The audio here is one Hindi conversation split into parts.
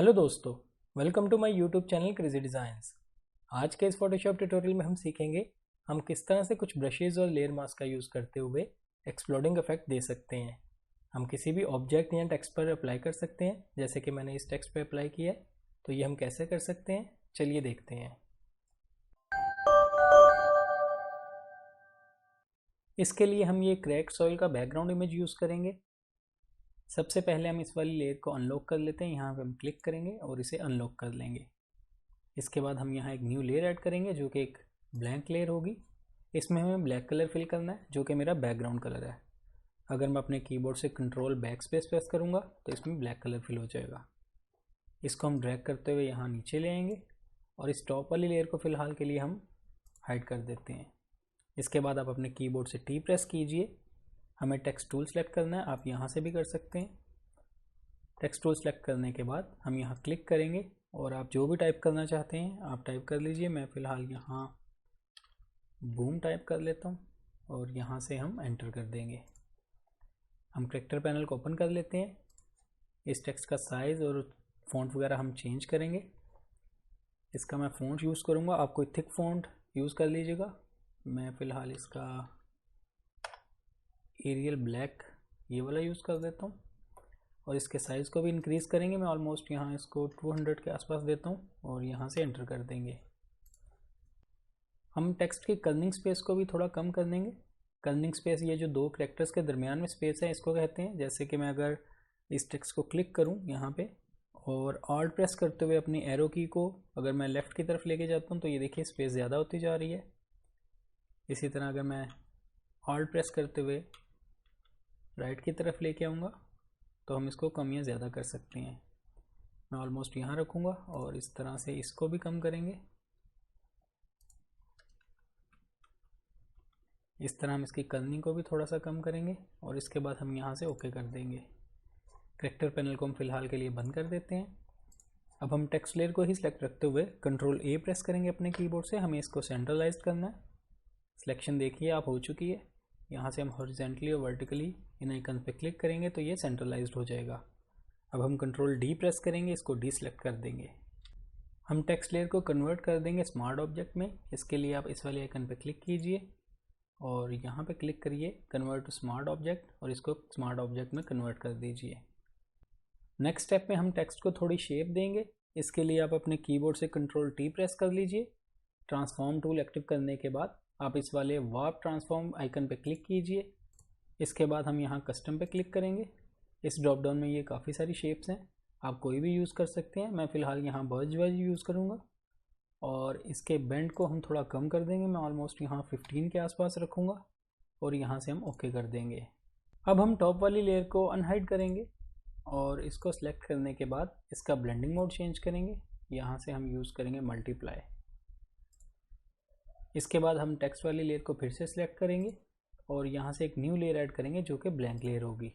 हेलो दोस्तों, welcome to my YouTube channel crazy designs. आज के इस फोटोशॉप ट्यूटोरियल में हम सीखेंगे हम किस तरह से कुछ ब्रशेज़ और लेयर मास्क का यूज़ करते हुए एक्सप्लोडिंग इफेक्ट दे सकते हैं। हम किसी भी ऑब्जेक्ट या टेक्स्ट पर अप्लाई कर सकते हैं, जैसे कि मैंने इस टेक्स्ट पर अप्लाई किया है। तो ये हम कैसे कर सकते हैं, चलिए देखते हैं। इसके लिए हम ये क्रैक सॉइल का बैकग्राउंड इमेज यूज़ करेंगे। सबसे पहले हम इस वाली लेयर को अनलॉक कर लेते हैं। यहाँ पर हम क्लिक करेंगे और इसे अनलॉक कर लेंगे। इसके बाद हम यहाँ एक न्यू लेयर ऐड करेंगे जो कि एक ब्लैंक लेयर होगी। इसमें हमें ब्लैक कलर फिल करना है जो कि मेरा बैकग्राउंड कलर है। अगर मैं अपने कीबोर्ड से कंट्रोल बैक स्पेस प्रेस करूँगा तो इसमें ब्लैक कलर फिल हो जाएगा। इसको हम ड्रैग करते हुए यहाँ नीचे ले आएंगे और इस टॉप वाली लेयर को फ़िलहाल के लिए हम हाइड कर देते हैं। इसके बाद आप अपने कीबोर्ड से टी प्रेस कीजिए। हमें टेक्स्ट टूल सेलेक्ट करना है, आप यहाँ से भी कर सकते हैं। टेक्स्ट टूल सेलेक्ट करने के बाद हम यहाँ क्लिक करेंगे और आप जो भी टाइप करना चाहते हैं आप टाइप कर लीजिए। मैं फ़िलहाल यहाँ बूम टाइप कर लेता हूँ और यहाँ से हम एंटर कर देंगे। हम कैरेक्टर पैनल को ओपन कर लेते हैं। इस टेक्स्ट का साइज़ और फ़ॉन्ट वगैरह हम चेंज करेंगे। इसका मैं फ़ॉन्ट यूज़ करूँगा, आप कोई थिक फ़ॉन्ट यूज़ कर लीजिएगा। मैं फ़िलहाल इसका एरियल ब्लैक ये वाला यूज़ कर देता हूँ और इसके साइज़ को भी इंक्रीज़ करेंगे। मैं ऑलमोस्ट यहाँ इसको 200 के आसपास देता हूँ और यहाँ से एंटर कर देंगे। हम टेक्स्ट की कर्निंग स्पेस को भी थोड़ा कम कर देंगे। कर्निंग स्पेस ये जो दो कैरेक्टर्स के दरमियान में स्पेस है इसको कहते हैं। जैसे कि मैं अगर इस टेक्स्ट को क्लिक करूँ यहाँ पे और ऑल्ट प्रेस करते हुए अपनी एरो की को अगर मैं लेफ़्ट की तरफ लेके जाता हूँ तो ये देखिए स्पेस ज़्यादा होती जा रही है। इसी तरह अगर मैं ऑल्ट प्रेस करते हुए राइट की तरफ लेके आऊँगा तो हम इसको कम या ज़्यादा कर सकते हैं। मैं ऑलमोस्ट यहाँ रखूँगा और इस तरह से इसको भी कम करेंगे। इस तरह हम इसकी कर्निंग को भी थोड़ा सा कम करेंगे और इसके बाद हम यहाँ से ओके कर देंगे। कैरेक्टर पैनल को हम फिलहाल के लिए बंद कर देते हैं। अब हम टेक्स्ट लेयर को ही सिलेक्ट रखते हुए कंट्रोल ए प्रेस करेंगे अपने कीबोर्ड से। हमें इसको सेंट्रलाइज करना है। सिलेक्शन देखिए आप हो चुकी है। यहाँ से हम हॉरिजेंटली और वर्टिकली इन आइकन पे क्लिक करेंगे तो ये सेंट्रलाइज्ड हो जाएगा। अब हम कंट्रोल डी प्रेस करेंगे, इसको डी सेलेक्ट कर देंगे। हम टेक्स्ट लेयर को कन्वर्ट कर देंगे स्मार्ट ऑब्जेक्ट में। इसके लिए आप इस वाले आइकन पर क्लिक कीजिए और यहाँ पे क्लिक करिए कन्वर्ट टू स्मार्ट ऑब्जेक्ट और इसको स्मार्ट ऑब्जेक्ट में कन्वर्ट कर दीजिए। नेक्स्ट स्टेप में हम टेक्स्ट को थोड़ी शेप देंगे। इसके लिए आप अपने कीबोर्ड से कंट्रोल टी प्रेस कर लीजिए। ट्रांसफॉर्म टूल एक्टिव करने के बाद आप इस वाले वार्प ट्रांसफॉर्म आइकन पे क्लिक कीजिए। इसके बाद हम यहाँ कस्टम पे क्लिक करेंगे। इस ड्रॉप डाउन में ये काफ़ी सारी शेप्स हैं, आप कोई भी यूज़ कर सकते हैं। मैं फ़िलहाल यहाँ बर्ज वर्ज यूज़ करूँगा और इसके बेंड को हम थोड़ा कम कर देंगे। मैं ऑलमोस्ट यहाँ 15 के आसपास रखूँगा और यहाँ से हम ओके कर देंगे। अब हम टॉप वाली लेयर को अनहाइड करेंगे और इसको सिलेक्ट करने के बाद इसका ब्लेंडिंग मोड चेंज करेंगे। यहाँ से हम यूज़ करेंगे मल्टीप्लाई। इसके बाद हम टेक्स्ट वाली लेयर को फिर से सिलेक्ट करेंगे और यहाँ से एक न्यू लेयर ऐड करेंगे जो कि ब्लैंक लेयर होगी।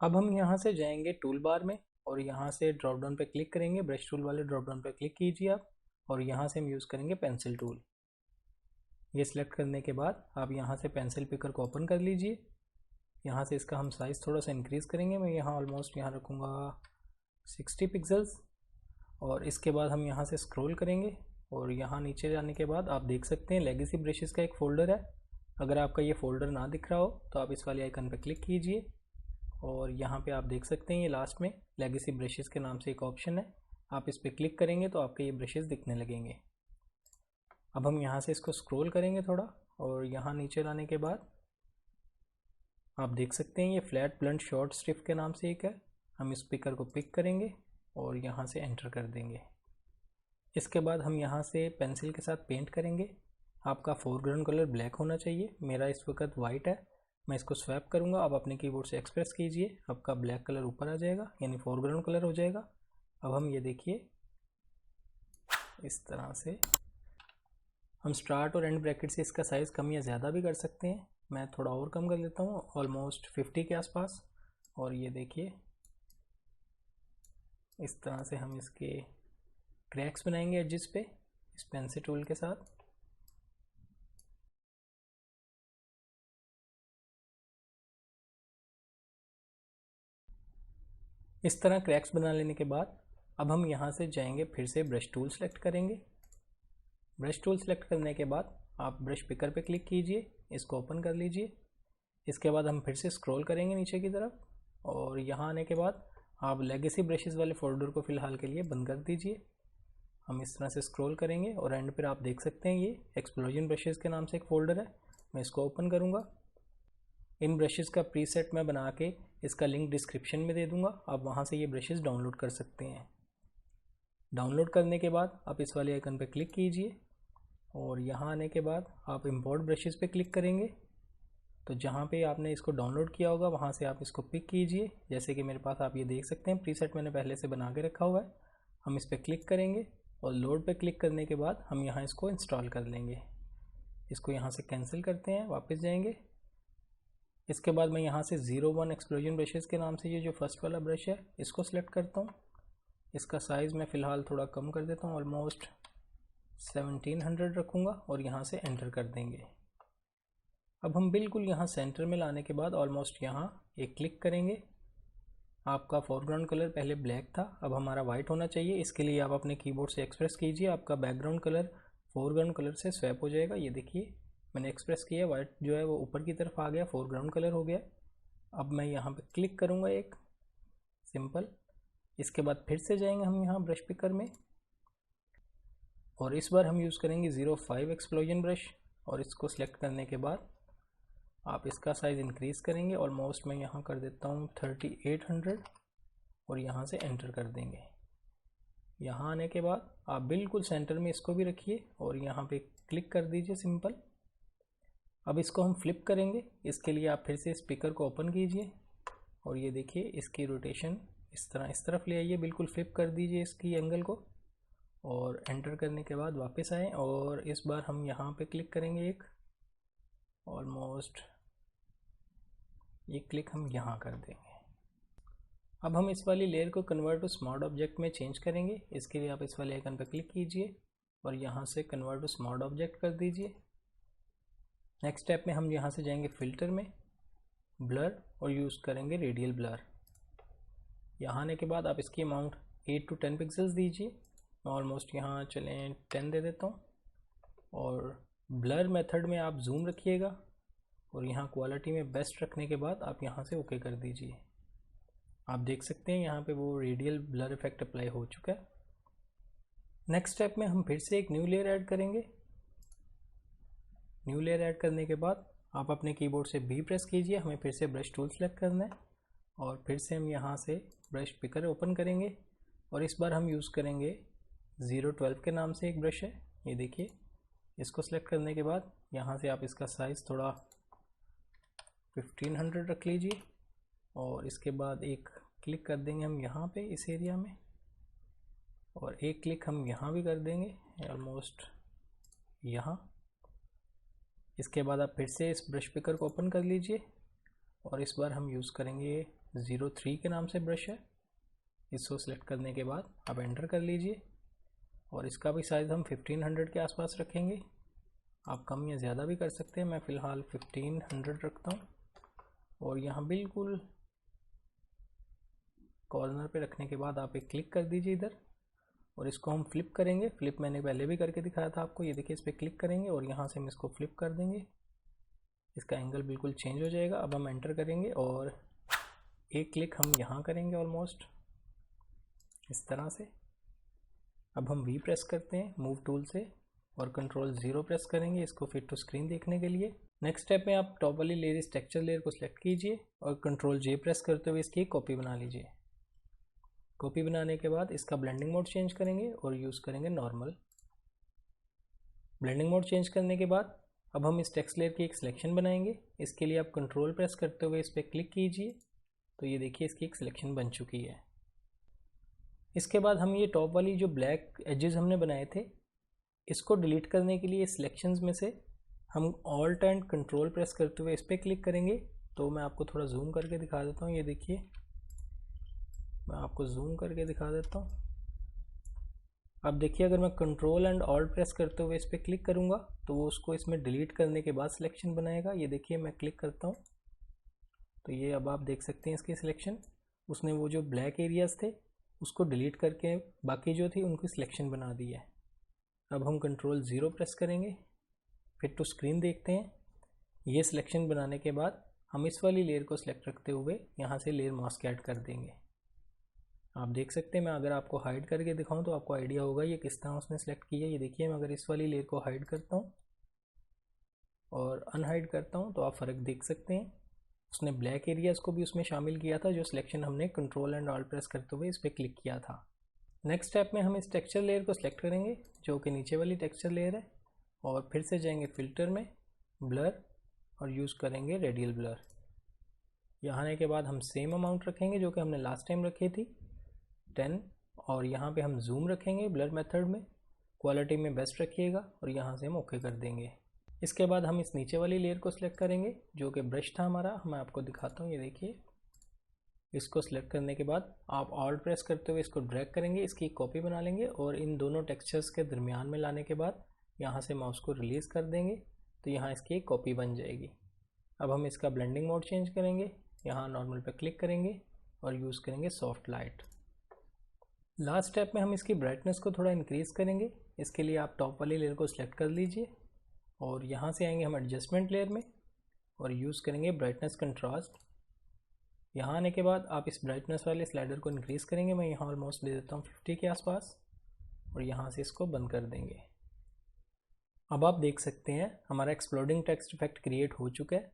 अब हम यहाँ से जाएंगे टूल बार में और यहाँ से ड्रॉप डाउन पे क्लिक करेंगे। ब्रश टूल वाले ड्रॉप डाउन पे क्लिक कीजिए आप और यहाँ से हम यूज़ करेंगे पेंसिल टूल। ये सिलेक्ट करने के बाद आप यहाँ से पेंसिल पिकर को ओपन कर लीजिए। यहाँ से इसका हम साइज़ थोड़ा सा इंक्रीज़ करेंगे। मैं यहाँ ऑलमोस्ट यहाँ रखूँगा 60 पिक्सल्स और इसके बाद हम यहाँ से स्क्रॉल करेंगे और यहाँ नीचे जाने के बाद आप देख सकते हैं लेगेसी ब्रशेस का एक फ़ोल्डर है। अगर आपका ये फ़ोल्डर ना दिख रहा हो तो आप इस वाले आइकन पर क्लिक कीजिए और यहाँ पे आप देख सकते हैं ये लास्ट में लेगेसी ब्रशेस के नाम से एक ऑप्शन है। आप इस पर क्लिक करेंगे तो आपके ये ब्रशेस दिखने लगेंगे। अब हम यहाँ से इसको स्क्रॉल करेंगे थोड़ा और यहाँ नीचे लाने के बाद आप देख सकते हैं ये फ्लैट ब्लंट शॉर्ट स्ट्रिप के नाम से एक है। हम इस पिकर को पिक करेंगे और यहाँ से एंटर कर देंगे। इसके बाद हम यहाँ से पेंसिल के साथ पेंट करेंगे। आपका फोरग्राउंड कलर ब्लैक होना चाहिए, मेरा इस वक्त वाइट है। मैं इसको स्वैप करूँगा, आप अपने कीबोर्ड से एक्सप्रेस कीजिए, आपका ब्लैक कलर ऊपर आ जाएगा यानी फोरग्राउंड कलर हो जाएगा। अब हम ये देखिए इस तरह से हम स्टार्ट और एंड ब्रैकेट से इसका साइज़ कम या ज़्यादा भी कर सकते हैं। मैं थोड़ा और कम कर लेता हूँ ऑलमोस्ट 50 के आसपास और ये देखिए इस तरह से हम इसके क्रैक्स बनाएंगे एडजेस पे इस पेंसिल टूल के साथ। इस तरह क्रैक्स बना लेने के बाद अब हम यहाँ से जाएंगे, फिर से ब्रश टूल सेलेक्ट करेंगे। ब्रश टूल सेलेक्ट करने के बाद आप ब्रश पिकर पे क्लिक कीजिए, इसको ओपन कर लीजिए। इसके बाद हम फिर से स्क्रॉल करेंगे नीचे की तरफ और यहाँ आने के बाद आप लेगेसी ब्रशेस वाले फोल्डर को फ़िलहाल के लिए बंद कर दीजिए। हम इस तरह से स्क्रॉल करेंगे और एंड पर आप देख सकते हैं ये एक्सप्लोजन ब्रशेस के नाम से एक फ़ोल्डर है। मैं इसको ओपन करूँगा। इन ब्रशेस का प्रीसेट मैं बना के इसका लिंक डिस्क्रिप्शन में दे दूँगा, आप वहाँ से ये ब्रशेस डाउनलोड कर सकते हैं। डाउनलोड करने के बाद आप इस वाले आइकन पर क्लिक कीजिए और यहाँ आने के बाद आप इंपोर्ट ब्रशेस पे क्लिक करेंगे। तो जहाँ पे आपने इसको डाउनलोड किया होगा वहाँ से आप इसको पिक कीजिए। जैसे कि मेरे पास आप ये देख सकते हैं प्रीसेट मैंने पहले से बना के रखा हुआ है। हम इस पर क्लिक करेंगे और लोड पे क्लिक करने के बाद हम यहाँ इसको इंस्टॉल कर लेंगे। इसको यहाँ से कैंसिल करते हैं, वापस जाएंगे। इसके बाद मैं यहाँ से 01 एक्सप्लोजन ब्रशेस के नाम से ये जो फर्स्ट वाला ब्रश है इसको सिलेक्ट करता हूँ। इसका साइज़ मैं फ़िलहाल थोड़ा कम कर देता हूँ, ऑलमोस्ट 1700 रखूँगा और यहाँ से एंटर कर देंगे। अब हम बिल्कुल यहाँ सेंटर में लाने के बाद ऑलमोस्ट यहाँ एक क्लिक करेंगे। आपका फोरग्राउंड कलर पहले ब्लैक था, अब हमारा वाइट होना चाहिए। इसके लिए आप अपने कीबोर्ड से एक्सप्रेस कीजिए, आपका बैकग्राउंड कलर फोरग्राउंड कलर से स्वैप हो जाएगा। ये देखिए मैंने एक्सप्रेस किया, वाइट जो है वो ऊपर की तरफ आ गया, फोरग्राउंड कलर हो गया। अब मैं यहाँ पे क्लिक करूँगा एक सिंपल। इसके बाद फिर से जाएंगे हम यहाँ ब्रश पिकर में और इस बार हम यूज़ करेंगे 05 एक्सप्लोजन ब्रश और इसको सिलेक्ट करने के बाद आप इसका साइज़ इंक्रीज़ करेंगे। ऑलमोस्ट मैं यहाँ कर देता हूँ 3800 और यहाँ से एंटर कर देंगे। यहाँ आने के बाद आप बिल्कुल सेंटर में इसको भी रखिए और यहाँ पे क्लिक कर दीजिए सिंपल। अब इसको हम फ्लिप करेंगे। इसके लिए आप फिर से स्पीकर को ओपन कीजिए और ये देखिए इसकी रोटेशन इस तरफ ले आइए, बिल्कुल फ्लिप कर दीजिए इसकी एंगल को और एंटर करने के बाद वापस आएँ और इस बार हम यहाँ पे क्लिक करेंगे एक, ऑलमोस्ट ये क्लिक हम यहाँ कर देंगे। अब हम इस वाली लेयर को कन्वर्ट टू स्मार्ट ऑब्जेक्ट में चेंज करेंगे। इसके लिए आप इस वाले आइकन पर क्लिक कीजिए और यहाँ से कन्वर्ट टू स्मार्ट ऑब्जेक्ट कर दीजिए। नेक्स्ट स्टेप में हम यहाँ से जाएंगे फिल्टर में, ब्लर और यूज़ करेंगे रेडियल ब्लर। यहाँ आने के बाद आप इसकी अमाउंट 8 to 10 पिक्सल्स दीजिए। मैं ऑलमोस्ट यहाँ चलें 10 दे देता हूँ और ब्लर मेथड में आप जूम रखिएगा और यहाँ क्वालिटी में बेस्ट रखने के बाद आप यहाँ से ओके कर दीजिए। आप देख सकते हैं यहाँ पे वो रेडियल ब्लर इफेक्ट अप्लाई हो चुका है। नेक्स्ट स्टेप में हम फिर से एक न्यू लेयर ऐड करेंगे। न्यू लेयर ऐड करने के बाद आप अपने कीबोर्ड से B प्रेस कीजिए। हमें फिर से ब्रश टूल सेलेक्ट करना है और फिर से हम यहाँ से ब्रश पिकर ओपन करेंगे और इस बार हम यूज़ करेंगे 012 के नाम से एक ब्रश है, ये देखिए। इसको सेलेक्ट करने के बाद यहाँ से आप इसका साइज़ थोड़ा 1500 रख लीजिए और इसके बाद एक क्लिक कर देंगे हम यहाँ पे इस एरिया में और एक क्लिक हम यहाँ भी कर देंगे ऑलमोस्ट यहाँ। इसके बाद आप फिर से इस ब्रश पिकर को ओपन कर लीजिए और इस बार हम यूज़ करेंगे 03 के नाम से ब्रश है। इसको सिलेक्ट करने के बाद आप एंटर कर लीजिए और इसका भी साइज़ हम 1500 के आसपास रखेंगे। आप कम या ज़्यादा भी कर सकते हैं, मैं फ़िलहाल 1500 रखता हूँ और यहाँ बिल्कुल कॉर्नर पे रखने के बाद आप एक क्लिक कर दीजिए इधर और इसको हम फ्लिप करेंगे। फ्लिप मैंने पहले भी करके दिखाया था आपको, ये देखिए इस पर क्लिक करेंगे और यहाँ से हम इसको फ्लिप कर देंगे। इसका एंगल बिल्कुल चेंज हो जाएगा। अब हम एंटर करेंगे और एक क्लिक हम यहाँ करेंगे ऑलमोस्ट इस तरह से। अब हम V प्रेस करते हैं मूव टूल से और कंट्रोल 0 प्रेस करेंगे इसको फिट टू स्क्रीन देखने के लिए। नेक्स्ट स्टेप में आप टॉप वाली लेयर इस टेक्सचर लेयर को सिलेक्ट कीजिए और कंट्रोल J प्रेस करते हुए इसकी कॉपी बना लीजिए। कॉपी बनाने के बाद इसका ब्लेंडिंग मोड चेंज करेंगे और यूज़ करेंगे नॉर्मल। ब्लेंडिंग मोड चेंज करने के बाद अब हम इस टेक्स्ट लेयर की एक सिलेक्शन बनाएंगे। इसके लिए आप कंट्रोल प्रेस करते हुए इस पर क्लिक कीजिए तो ये देखिए इसकी एक सिलेक्शन बन चुकी है। इसके बाद हम ये टॉप वाली जो ब्लैक एजेस हमने बनाए थे इसको डिलीट करने के लिए सिलेक्शंस में से हम ऑल्ट एंड कंट्रोल प्रेस करते हुए इस पर क्लिक करेंगे। तो मैं आपको थोड़ा जूम करके दिखा देता हूँ, ये देखिए मैं आपको जूम करके दिखा देता हूँ। अब देखिए अगर मैं कंट्रोल एंड ऑल्ट प्रेस करते हुए इस पर क्लिक करूँगा तो वो उसको इसमें डिलीट करने के बाद सिलेक्शन बनाएगा। ये देखिए मैं क्लिक करता हूँ तो ये अब आप देख सकते हैं इसकी सिलेक्शन। उसने वो जो ब्लैक एरियाज़ थे उसको डिलीट करके बाकी जो थी उनकी सिलेक्शन बना दी है। अब हम कंट्रोल 0 प्रेस करेंगे, फिर टू स्क्रीन देखते हैं। ये सिलेक्शन बनाने के बाद हम इस वाली लेयर को सिलेक्ट रखते हुए यहाँ से लेयर मास्क ऐड कर देंगे। आप देख सकते हैं, मैं अगर आपको हाइड करके दिखाऊं तो आपको आइडिया होगा ये किस तरह उसने सेलेक्ट किया है। ये देखिए, मैं अगर इस वाली लेयर को हाइड करता हूँ और अनहाइड करता हूँ तो आप फ़र्क देख सकते हैं। उसने ब्लैक एरियाज़ को भी उसमें शामिल किया था, जो सिलेक्शन हमने कंट्रोल एंड ऑल्ट प्रेस करते हुए इस पर क्लिक किया था। नेक्स्ट स्टेप में हम इस टेक्सचर लेयर को सिलेक्ट करेंगे जो कि नीचे वाली टेक्सचर लेयर है, और फिर से जाएंगे फिल्टर में, ब्लर, और यूज़ करेंगे रेडियल ब्लर। यहाँ आने के बाद हम सेम अमाउंट रखेंगे जो कि हमने लास्ट टाइम रखी थी 10, और यहाँ पे हम जूम रखेंगे ब्लर मेथड में, क्वालिटी में बेस्ट रखिएगा, और यहाँ से हम ओके कर देंगे। इसके बाद हम इस नीचे वाली लेयर को सिलेक्ट करेंगे जो कि ब्रश था हमारा। मैं आपको दिखाता हूँ, ये देखिए। इसको सिलेक्ट करने के बाद आप ऑल्ट प्रेस करते हुए इसको ड्रैग करेंगे, इसकी कॉपी बना लेंगे, और इन दोनों टेक्सचर्स के दरमियान में लाने के बाद यहाँ से माउस को रिलीज़ कर देंगे तो यहाँ इसकी एक कॉपी बन जाएगी। अब हम इसका ब्लेंडिंग मोड चेंज करेंगे, यहाँ नॉर्मल पे क्लिक करेंगे और यूज़ करेंगे सॉफ्ट लाइट। लास्ट स्टेप में हम इसकी ब्राइटनेस को थोड़ा इंक्रीज़ करेंगे। इसके लिए आप टॉप वाली लेयर को सिलेक्ट कर लीजिए और यहाँ से आएंगे हम एडजस्टमेंट लेयर में और यूज़ करेंगे ब्राइटनेस कंट्रास्ट। यहाँ आने के बाद आप इस ब्राइटनेस वाले स्लाइडर को इंक्रीज़ करेंगे। मैं यहाँ ऑलमोस्ट दे देता हूँ 50 के आसपास, और यहाँ से इसको बंद कर देंगे। अब आप देख सकते हैं हमारा एक्सप्लोडिंग टेक्स्ट इफेक्ट क्रिएट हो चुका है।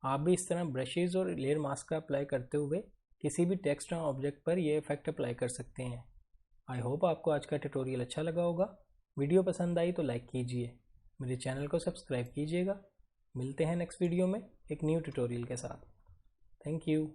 आप भी इस तरह ब्रशेज़ और लेयर मास्क का अप्लाई करते हुए किसी भी टेक्स्ट या ऑब्जेक्ट पर ये इफेक्ट अप्लाई कर सकते हैं। आई होप आपको आज का ट्यूटोरियल अच्छा लगा होगा। वीडियो पसंद आई तो लाइक कीजिए, मेरे चैनल को सब्सक्राइब कीजिएगा। मिलते हैं नेक्स्ट वीडियो में एक न्यू ट्यूटोरियल के साथ। Thank you.